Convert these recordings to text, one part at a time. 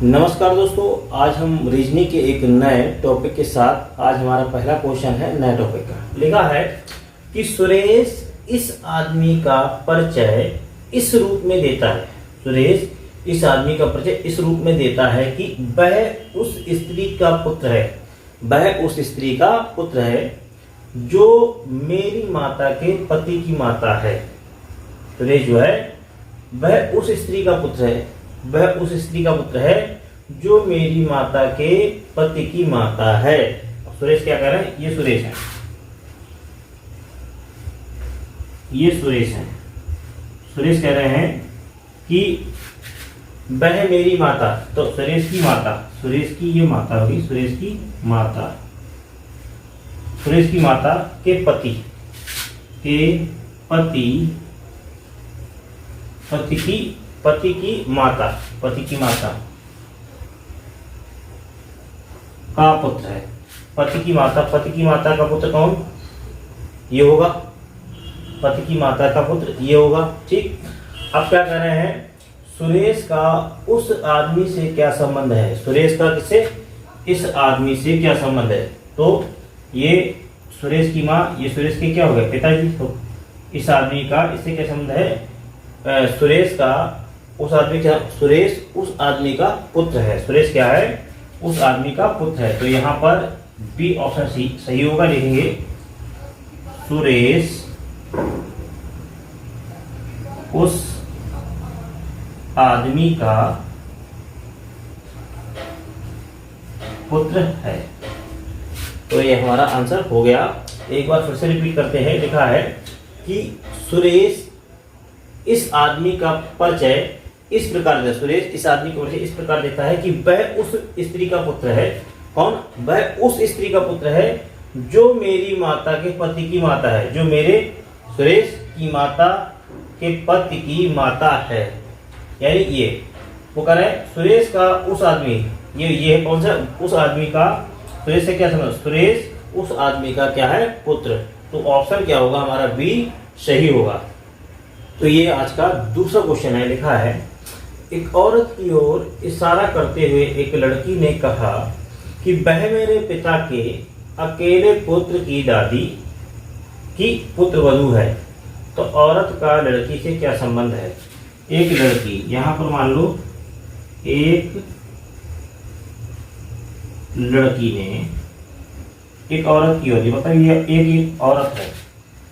नमस्कार दोस्तों, आज हम रीजनिंग के एक नए टॉपिक के साथ आज हमारा पहला क्वेश्चन है नए टॉपिक का। लिखा है कि सुरेश इस आदमी का परिचय इस रूप में देता है। सुरेश इस आदमी का परिचय इस रूप में देता है कि वह उस स्त्री का पुत्र है। वह उस स्त्री का पुत्र है जो मेरी माता के पति की माता है। सुरेश जो है वह उस स्त्री का पुत्र है। वह उस स्त्री का पुत्र है जो मेरी माता के पति की माता है। सुरेश क्या कह रहे हैं? ये सुरेश है, ये सुरेश है। सुरेश कह रहे हैं कि वह मेरी माता, तो सुरेश की माता, सुरेश की ये माता होगी, सुरेश की माता, सुरेश की माता के पति पति की माता का पुत्र है। पति की माता का पुत्र कौन? ये होगा पति की माता का पुत्र, ये होगा। ठीक, अब क्या कह रहे हैं? सुरेश का उस आदमी से क्या संबंध है? सुरेश का किससे? इस आदमी से क्या संबंध है? तो ये सुरेश की माँ, ये सुरेश के क्या हो गए? पिताजी। तो इस आदमी का इससे क्या संबंध है? सुरेश का उस आदमी का, सुरेश उस आदमी का पुत्र है। सुरेश क्या है? उस आदमी का पुत्र है। तो यहाँ पर बी ऑप्शन सी सही होगा। लिखेंगे सुरेश उस आदमी का पुत्र है। तो ये हमारा आंसर हो गया। एक बार फिर से रिपीट करते हैं। लिखा है कि सुरेश इस आदमी का परिचय इस प्रकार देता है। सुरेश इस आदमी का परिचय इस प्रकार देता है कि वह उस स्त्री का पुत्र है। कौन? वह उस स्त्री का पुत्र है जो मेरी माता के पति की माता है। जो मेरे सुरेश की माता के पति की माता है। यानी ये वो कह रहे हैं सुरेश का उस आदमी, ये कौन सा? उस आदमी का सुरेश से क्या समझ? सुरेश उस आदमी का क्या है? पुत्र। तो ऑप्शन क्या होगा हमारा? बी सही होगा। तो ये आज का दूसरा क्वेश्चन है। लिखा है एक औरत की ओर इशारा करते हुए एक लड़की ने कहा कि वह मेरे पिता के अकेले पुत्र की दादी की पुत्रवधू है। तो औरत का लड़की से क्या संबंध है? एक लड़की, यहां पर मान लो एक लड़की ने एक औरत की ओर, बताइए एक औरत है,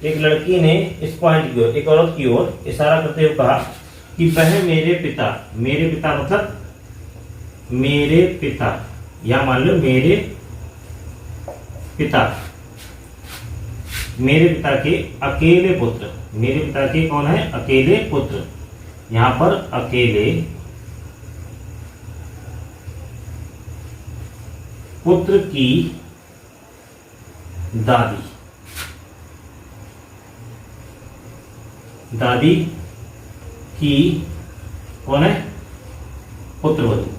एक लड़की ने इस पॉइंट की ओर, एक औरत की ओर इशारा करते हुए कहा कि वह मेरे पिता मतलब मेरे पिता, या मान लो मेरे पिता के अकेले पुत्र, मेरे पिता के कौन है? अकेले पुत्र। यहां पर अकेले पुत्र की दादी की कौन है? पुत्रवधू।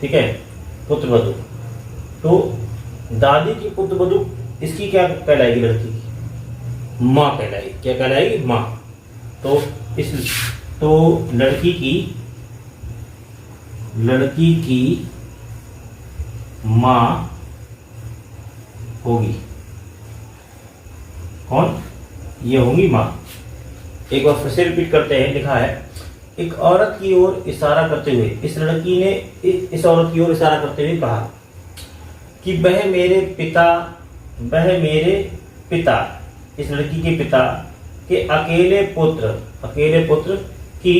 ठीक है, पुत्रवधू। तो दादी की पुत्रवधू इसकी क्या कहलाएगी? लड़की की माँ कहलाएगी। क्या कहलाएगी? माँ। तो लड़की की माँ होगी कौन? ये होंगी माँ। एक बार फिर से रिपीट करते हैं। लिखा है एक औरत की ओर इशारा करते हुए, इस लड़की ने इस औरत की ओर इशारा करते हुए कहा कि वह मेरे पिता, इस लड़की के पिता के अकेले पुत्र की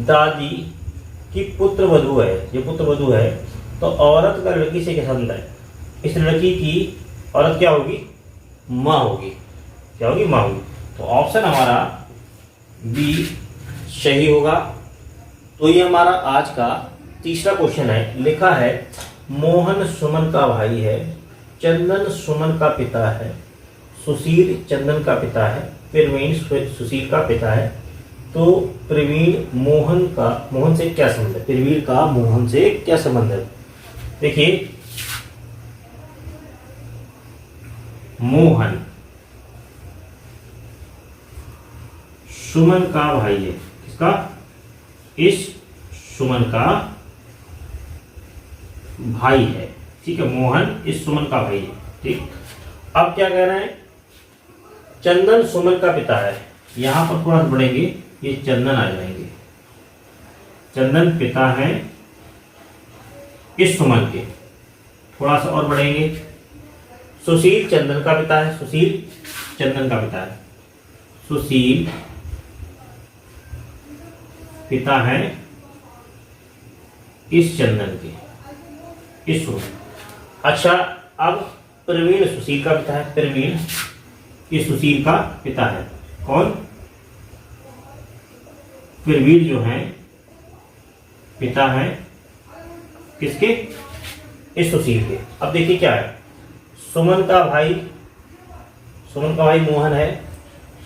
दादी की पुत्रवधू है। ये पुत्रवधू है। तो औरत का लड़की से क्या संबंध है? इस लड़की की औरत क्या होगी? माँ होगी। क्या होगी? माँ होगी। तो ऑप्शन हमारा बी सही होगा। तो ये हमारा आज का तीसरा क्वेश्चन है। लिखा है मोहन सुमन का भाई है, चंदन सुमन का पिता है, सुशील चंदन का पिता है, प्रवीण सुशील का पिता है। तो प्रवीण मोहन से क्या संबंध है? प्रवीण का मोहन से क्या संबंध है? देखिए मोहन सुमन का भाई है। किसका? इस सुमन का भाई है। ठीक है, मोहन इस सुमन का भाई है। ठीक, अब क्या कह रहे हैं? चंदन सुमन का पिता है। यहां पर थोड़ा बढ़ेंगे, ये चंदन आ जाएंगे। चंदन पिता है इस सुमन के। थोड़ा सा और बढ़ेंगे, सुशील चंदन का पिता है। सुशील चंदन का पिता है। सुशील पिता है इस चंदन के, इस सुमन। अच्छा, अब प्रवीण सुशील का पिता है। प्रवीण इस सुशील का पिता है। कौन? प्रवीण जो है पिता है किसके? इस सुशील के। अब देखिए क्या है, सुमन का भाई मोहन है।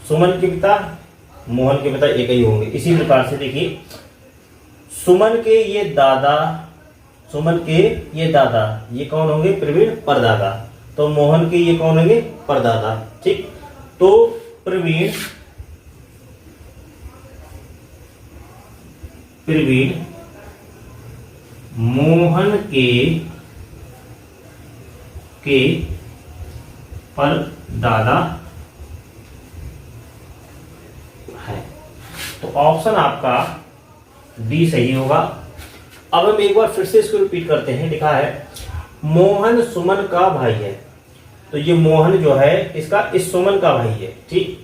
सुमन के पिता, मोहन के पिता एक ही होंगे। इसी प्रकार से देखिए, सुमन के ये दादा, ये कौन होंगे? प्रवीण परदादा। तो मोहन के ये कौन होंगे? परदादा। ठीक, तो प्रवीण मोहन के परदादा है। तो ऑप्शन आपका डी सही होगा। अब हम एक बार फिर से इसको रिपीट करते हैं। लिखा है मोहन सुमन का भाई है। तो ये मोहन जो है इसका इस सुमन का भाई है। ठीक,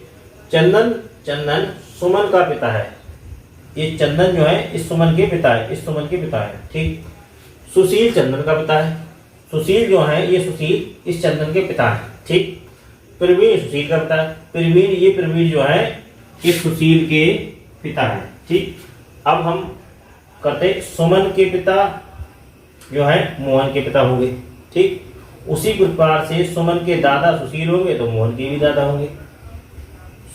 चंदन सुमन का पिता है। ये चंदन जो है इस सुमन के पिता है, इस सुमन के पिता है। ठीक, सुशील चंदन का पिता है। सुशील जो है ये सुशील इस चंदन के पिता है। ठीक, प्रवीण सुशील का पिता है। प्रवीण जो है इस सुशील के पिता है। ठीक, अब हम करते सुमन के पिता जो है मोहन के पिता होंगे। ठीक, उसी प्रकार से सुमन के दादा सुशील होंगे तो मोहन के भी दादा होंगे।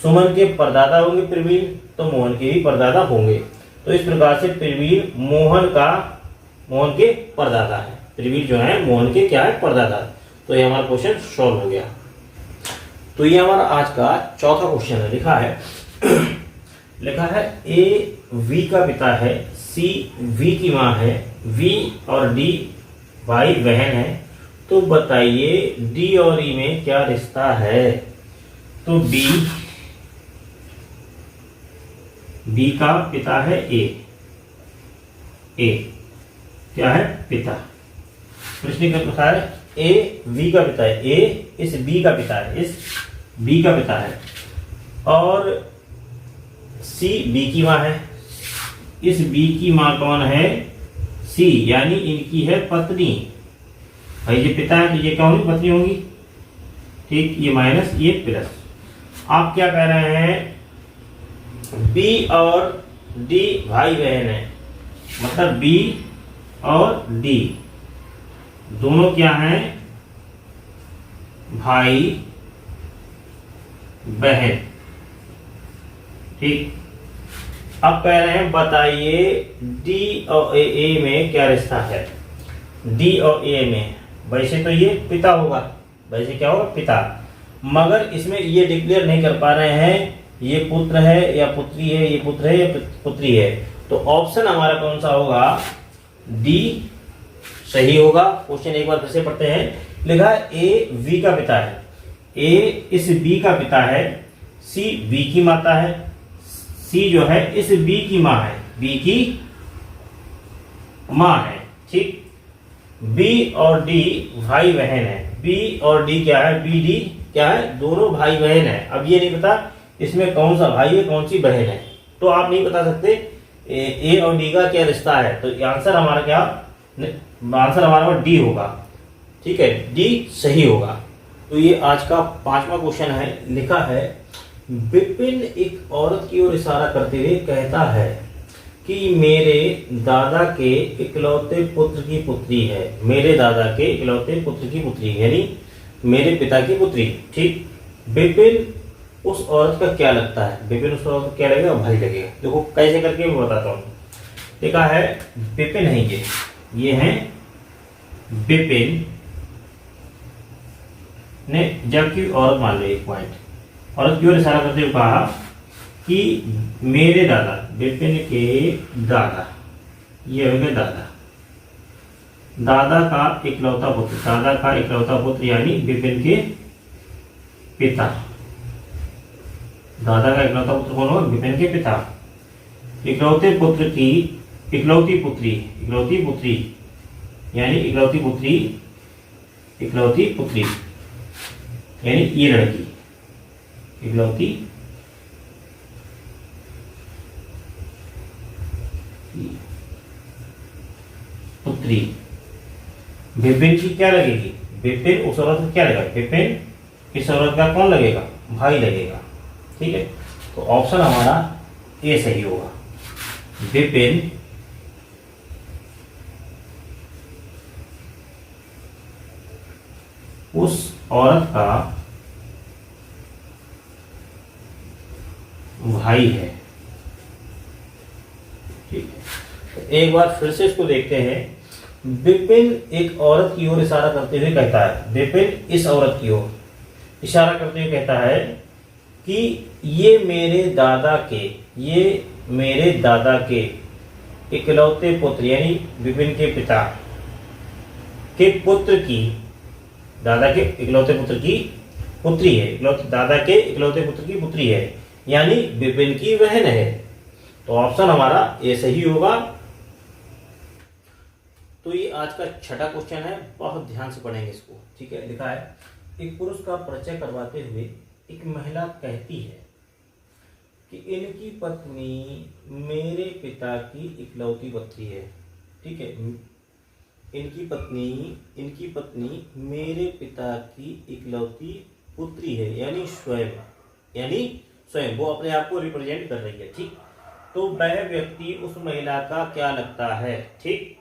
सुमन के परदादा होंगे प्रवीण, तो मोहन के भी परदादा होंगे। तो इस प्रकार से प्रवीण मोहन के परदादा है। प्रवीण जो है मोहन के क्या है? परदादा। तो ये हमारा क्वेश्चन सॉल्व हो गया। तो ये हमारा आज का चौथा क्वेश्चन है। लिखा है ए वी का पिता है, सी वी की माँ है, वी और डी भाई बहन है। तो बताइए डी और ई में क्या रिश्ता है? तो बी का पिता है ए क्या है? पिता। प्रश्न के अनुसार ए वी का पिता है, ए इस बी का पिता है, और सी बी की माँ है। इस बी की माँ कौन है? सी, यानी इनकी है पत्नी। भाई ये पिता है तो ये क्या होगी? पत्नी होगी। ठीक, ये माइनस ये प्लस। आप क्या कह रहे हैं? बी और डी भाई बहन है, मतलब बी और डी दोनों क्या हैं? भाई बहन। ठीक, अब कह रहे हैं बताइए डी और ए में क्या रिश्ता है? डी और ए में वैसे तो ये पिता होगा, वैसे क्या होगा? पिता। मगर इसमें ये डिक्लेयर नहीं कर पा रहे हैं ये पुत्र है या पुत्री है, ये पुत्र है या पुत्री है। तो ऑप्शन हमारा कौन सा होगा? डी सही होगा। क्वेश्चन एक बार फिर से पढ़ते हैं। लिखा है ए वी का पिता है, ए इस बी का पिता है, सी बी की माता है, सी जो है इस बी की माँ है, बी की माँ है। ठीक, बी और डी भाई बहन है। बी और डी क्या है? बी डी क्या है? दोनों भाई बहन है। अब ये नहीं पता इसमें कौन सा भाई है कौन सी बहन है, तो आप नहीं बता सकते ए और डी का क्या रिश्ता है। तो आंसर हमारा क्या? आंसर हमारा डी होगा। ठीक है, डी सही होगा। तो ये आज का 5वां क्वेश्चन है। लिखा है विपिन एक औरत की ओर इशारा करते हुए कहता है कि मेरे दादा के इकलौते पुत्र की पुत्री है। मेरे दादा के इकलौते पुत्र की पुत्री, यानी मेरे पिता की पुत्री। ठीक, विपिन उस औरत का क्या लगता है? विपिन उस औरत का क्या लगेगा? भाई लगेगा। देखो कैसे करके मैं बताता हूँ। देखा है विपिन है, ये है विपिन ने, जबकि औरत मान लो एक पॉइंट, औरत की ओर इशारा करते हुए कहा कि मेरे दादा, विपिन के दादा, ये हो गया दादा, दादा का इकलौता पुत्र, दादा का इकलौता पुत्र यानी विपिन के पिता। दादा का इकलौता पुत्र कौन होगा? विपिन के पिता। इकलौते पुत्र की इकलौती पुत्री, इकलौती पुत्री यानी इकलौती पुत्री, इकलौती पुत्री यानी ये लड़की, इकलौती पुत्री। विपिन की क्या लगेगी? विपिन उस औरत का क्या लगेगा? विपिन इस औरत का कौन लगेगा? भाई लगेगा। ठीक है, तो ऑप्शन हमारा ए सही होगा। विपिन उस औरत का भाई है। ठीक है, तो एक बार फिर से इसको देखते हैं। विपिन एक औरत की ओर इशारा करते हुए कहता है, विपिन इस औरत की ओर इशारा करते हुए कहता है कि ये मेरे दादा के इकलौते पुत्र यानी विपिन के पिता के पुत्र की, दादा के इकलौते पुत्र की पुत्री है, दादा के इकलौते पुत्र की पुत्री है, यानी विपिन की बहन है। तो ऑप्शन हमारा ये सही होगा। तो ये आज का छठा क्वेश्चन है, बहुत ध्यान से पढ़ेंगे इसको। ठीक है, लिखा है एक पुरुष का परिचय करवाते हुए एक महिला कहती है कि इनकी पत्नी मेरे पिता की इकलौती पुत्री है। ठीक है, इनकी पत्नी मेरे पिता की इकलौती पुत्री है, यानी स्वयं वो अपने आप को रिप्रेजेंट कर रही है। ठीक, तो वह व्यक्ति उस महिला का क्या लगता है? ठीक,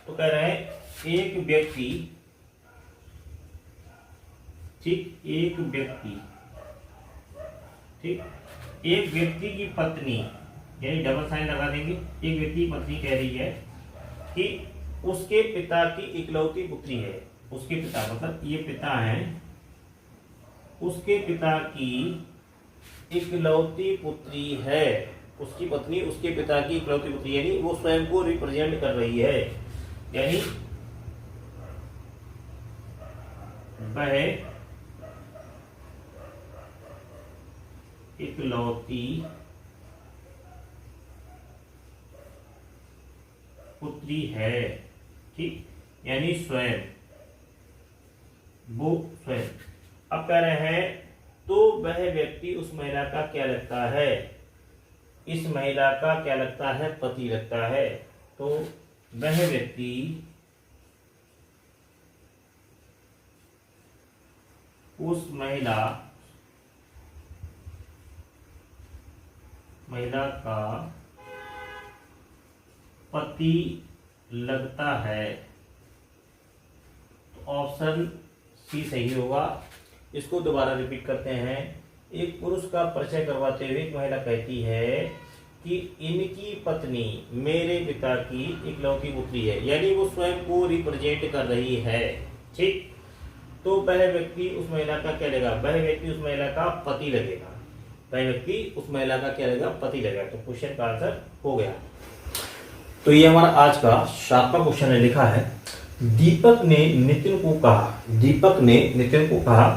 तो कह रहे हैं एक व्यक्ति की पत्नी, यानी डबल साइन लगा देंगे, एक व्यक्ति की पत्नी कह रही है कि उसके पिता की इकलौती पुत्री है। उसके पिता मतलब ये पिता है, उसके पिता की इकलौती पुत्री है। उसकी पत्नी उसके पिता की इकलौती पुत्री, यानी वो स्वयं को रिप्रेजेंट कर रही है, यानी वह इकलौती पुत्री है। ठीक, यानी स्वयं, वो स्वयं। अब कह रहे हैं तो वह व्यक्ति उस महिला का क्या लगता है? इस महिला का क्या लगता है? पति लगता है। तो वह व्यक्ति उस महिला का पति लगता है। तो ऑप्शन सी सही होगा। इसको दोबारा रिपीट करते हैं। एक पुरुष का परिचय करवाते हुए एक महिला कहती है कि इनकी पत्नी मेरे पिता की इकलौती पुत्री है, यानी वो स्वयं को रिप्रेजेंट कर रही है। ठीक, तो वह व्यक्ति उस महिला का क्या लगेगा? वह व्यक्ति उस महिला का पति लगेगा। वह व्यक्ति उस महिला का क्या लगेगा? पति लगेगा। तो क्वेश्चन का आंसर हो गया। तो ये हमारा आज का 7वां क्वेश्चन है। लिखा है दीपक ने नितिन को कहा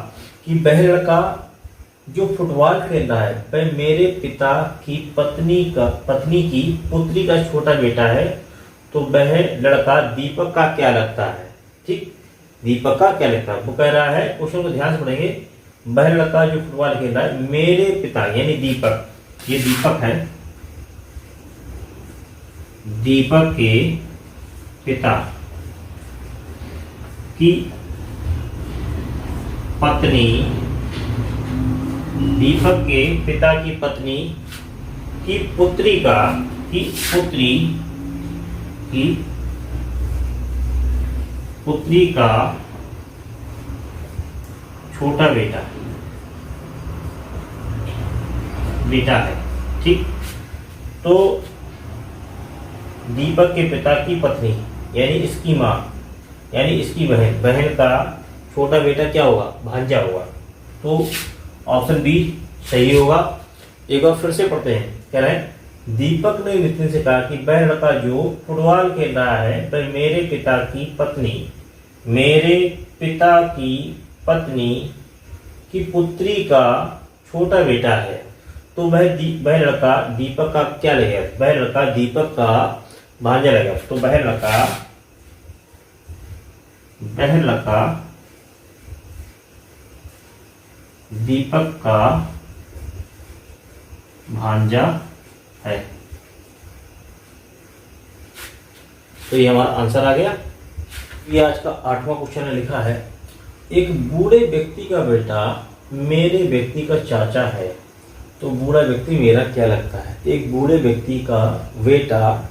कि वह लड़का जो फुटबॉल खेल रहा है वह मेरे पिता की पत्नी की पुत्री का छोटा बेटा है। तो वह लड़का दीपक का क्या लगता है? ठीक, दीपक का क्या लगता है वो कह रहा है। क्वेश्चन को ध्यान से पढ़ेंगे। वह लड़का जो फुटबॉल खेल रहा है मेरे पिता यानी दीपक, ये दीपक है, दीपक के पिता की पत्नी, दीपक के पिता की पत्नी की पुत्री का छोटा बेटा है। ठीक, तो दीपक के पिता की पत्नी यानी इसकी माँ यानी इसकी बहन का छोटा बेटा क्या होगा? भांजा होगा। तो ऑप्शन बी सही होगा। एक बार फिर से पढ़ते हैं। कह रहे हैं दीपक ने नितिन से कहा कि वह लड़का जो फुटबॉल खेल रहा है वह मेरे पिता की पत्नी की पुत्री का छोटा बेटा है। तो वह लड़का दीपक का क्या लगेगा? वह लड़का दीपक का भांजा लगेगा। तो वह लड़का दीपक का भांजा है। तो ये हमारा आंसर आ गया। ये आज का 8वां क्वेश्चन है। लिखा है एक बूढ़े व्यक्ति का बेटा मेरे व्यक्ति का चाचा है। तो बूढ़ा व्यक्ति मेरा क्या लगता है? एक बूढ़े व्यक्ति का बेटा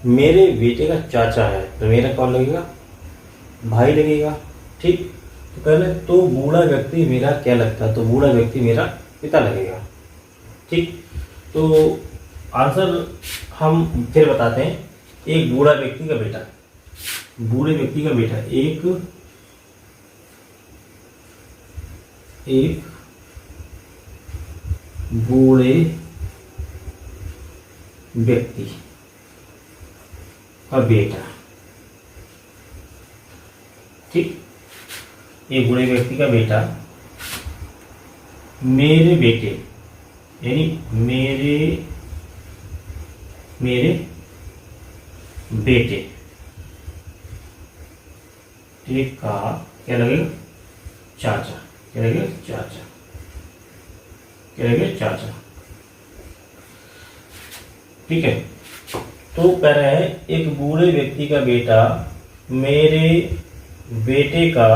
मेरे बेटे का चाचा है। तो मेरा कौन लगेगा? भाई लगेगा। ठीक, तो पहले तो बूढ़ा व्यक्ति मेरा क्या लगता है? तो बूढ़ा व्यक्ति मेरा पिता लगेगा। ठीक, तो आंसर हम फिर बताते हैं। एक बूढ़ा व्यक्ति का बेटा, बूढ़े व्यक्ति का बेटा, एक बूढ़े व्यक्ति का बेटा। ठीक, एक बूढ़े व्यक्ति का बेटा मेरे बेटे यानी मेरे बेटे ठीक का क्या लगेगा? चाचा। क्या लगेगा? चाचा। क्या लगेगा? चाचा। ठीक है, तो कह रहे हैं एक बूढ़े व्यक्ति का बेटा मेरे बेटे का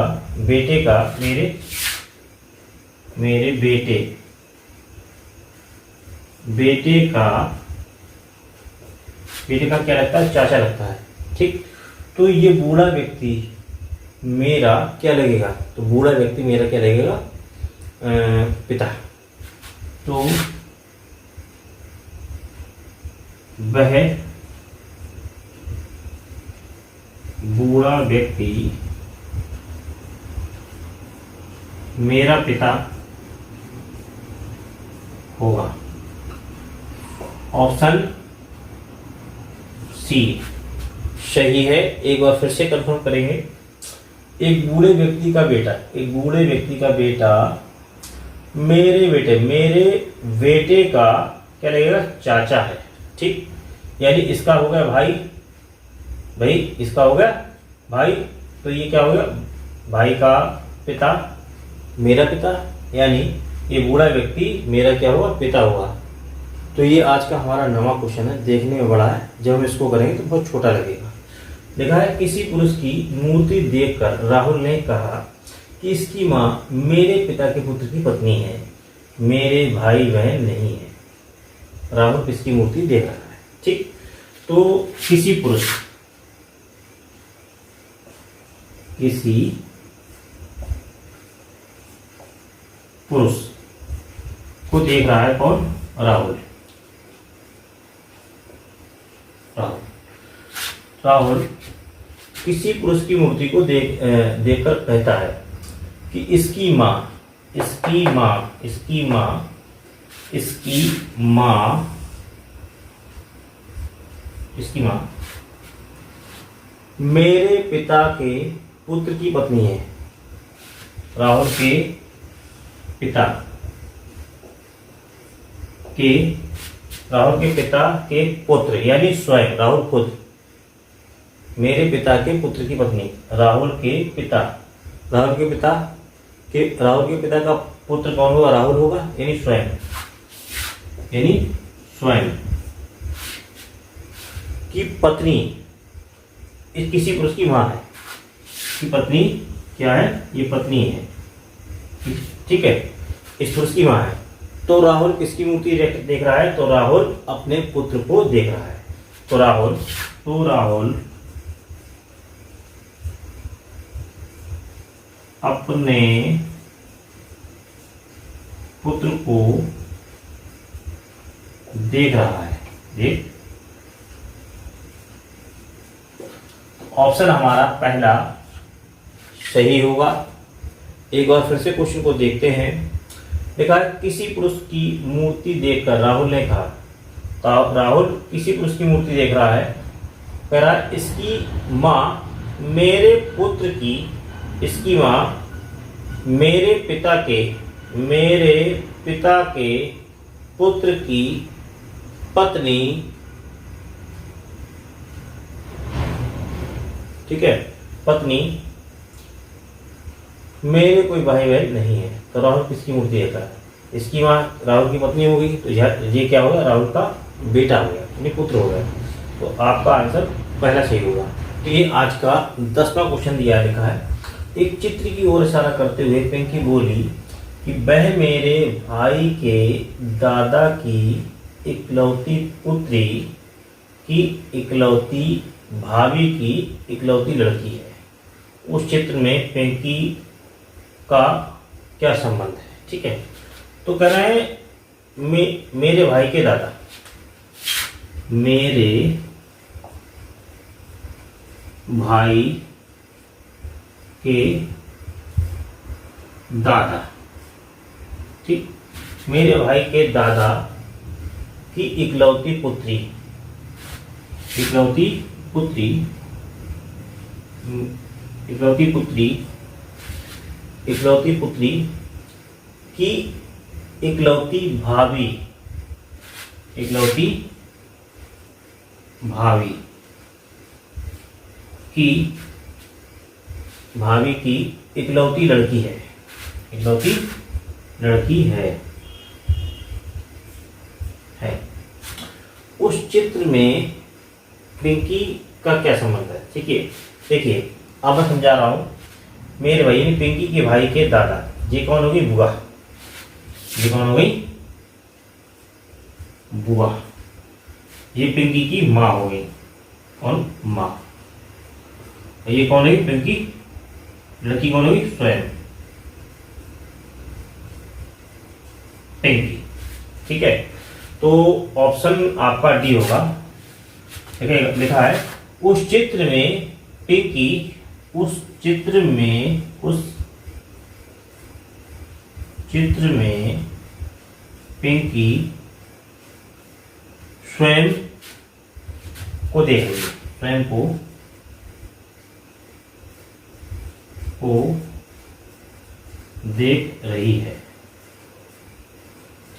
क्या लगता है? चाचा लगता है। ठीक, तो ये बूढ़ा व्यक्ति मेरा क्या लगेगा? तो बूढ़ा व्यक्ति मेरा क्या लगेगा? पिता। तो वह बूढ़ा व्यक्ति मेरा पिता होगा। ऑप्शन सी सही है। एक बार फिर से कंफर्म करेंगे। एक बूढ़े व्यक्ति का बेटा मेरे बेटे का क्या लगेगा? चाचा है। ठीक, यानी इसका हो गया भाई, इसका हो गया भाई। तो ये क्या हो गया? भाई का पिता मेरा पिता, यानी ये बूढ़ा व्यक्ति मेरा क्या होगा? पिता होगा। तो ये आज का हमारा 9वां क्वेश्चन है। देखने में बड़ा है, जब हम इसको करेंगे तो बहुत छोटा लगेगा। लिखा है किसी पुरुष की मूर्ति देखकर राहुल ने कहा कि इसकी मां मेरे पिता के पुत्र की पत्नी है, मेरे भाई बहन नहीं है। राहुल किसकी मूर्ति देख रहा है? ठीक, तो किसी पुरुष को देख रहा है। कौन? राहुल किसी पुरुष की मूर्ति को देखकर कहता है कि इसकी मां मेरे पिता के पुत्र की पत्नी है। राहुल के पिता के पुत्र यानी स्वयं राहुल खुद, मेरे पिता के पुत्र की पत्नी। राहुल के पिता का पुत्र कौन होगा? राहुल होगा, यानी स्वयं की पत्नी इस किसी पुरुष की मां है। की पत्नी क्या है? ये पत्नी है। ठीक है, इस पुरुष की मां है। तो राहुल किसकी मूर्ति देख रहा है? तो राहुल अपने पुत्र को देख रहा है। तो राहुल अपने पुत्र को देख रहा है। देख, ऑप्शन हमारा पहला सही होगा। एक बार फिर से क्वेश्चन को देखते हैं। देखा है, किसी पुरुष की मूर्ति देखकर राहुल ने कहा, तो राहुल किसी पुरुष की मूर्ति देख रहा है, कह रहा है इसकी माँ मेरे पुत्र की, इसकी माँ मेरे पिता के पुत्र की पत्नी, ठीक है, पत्नी, मेरे कोई भाई बहन नहीं है। तो राहुल किसकी मूर्ति देख रहा है? इसकी माँ राहुल की पत्नी होगी, तो ये क्या होगा? राहुल का बेटा हो गया, यानी पुत्र हो गया। तो आपका आंसर पहला सही होगा। तो ये आज का 10वां क्वेश्चन दिया लिखा है। एक चित्र की ओर इशारा करते हुए पिंकी बोली कि वह मेरे भाई के दादा की इकलौती पुत्री की इकलौती भाभी की इकलौती लड़की है। उस चित्र में पिंकी का क्या संबंध है? ठीक है, तो कह रहे हैं मेरे भाई के दादा, मेरे भाई के दादा, ठीक, मेरे भाई के दादा की इकलौती पुत्री, इकलौती पुत्री, इकलौती पुत्री, इकलौती पुत्री की इकलौती भाभी, इकलौती भाभी की, भाभी की इकलौती लड़की है, इकलौती लड़की है। उस चित्र में पिंकी का क्या संबंध है? ठीक है, देखिए अब मैं समझा रहा हूं। मेरे भाई यानी पिंकी के भाई के दादा, ये कौन होगी? बुआ। ये कौन हो गई? बुआ। ये पिंकी की माँ हो गई। कौन? माँ। ये कौन है? पिंकी। लड़की कौन होगी? स्वयं पिंकी। ठीक है, तो ऑप्शन आपका डी होगा। देखिए लिखा है उस चित्र में पिंकी, उस चित्र में पिंकी स्वयं को देख रही है, स्वयं को देख रही है।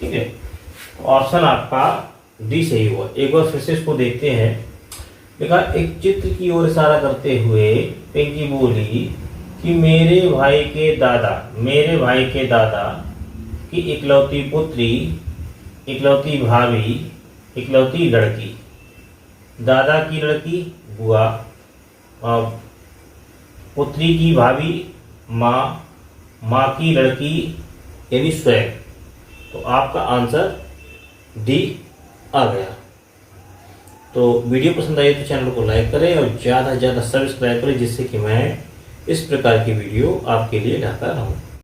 ठीक है, तो ऑप्शन आपका डी सही हुआ। एक बार फिर से इसको देखते हैं। देखा एक चित्र की ओर इशारा करते हुए पिंकी बोली कि मेरे भाई के दादा की इकलौती पुत्री, इकलौती भाभी, इकलौती लड़की। दादा की लड़की बुआ, पुत्री की भाभी माँ, माँ की लड़की यानी स्वयं। तो आपका आंसर डी आ गया। तो वीडियो पसंद आई तो चैनल को लाइक करें और ज़्यादा से ज़्यादा सब्सक्राइब करें, जिससे कि मैं इस प्रकार की वीडियो आपके लिए लाता रहूं।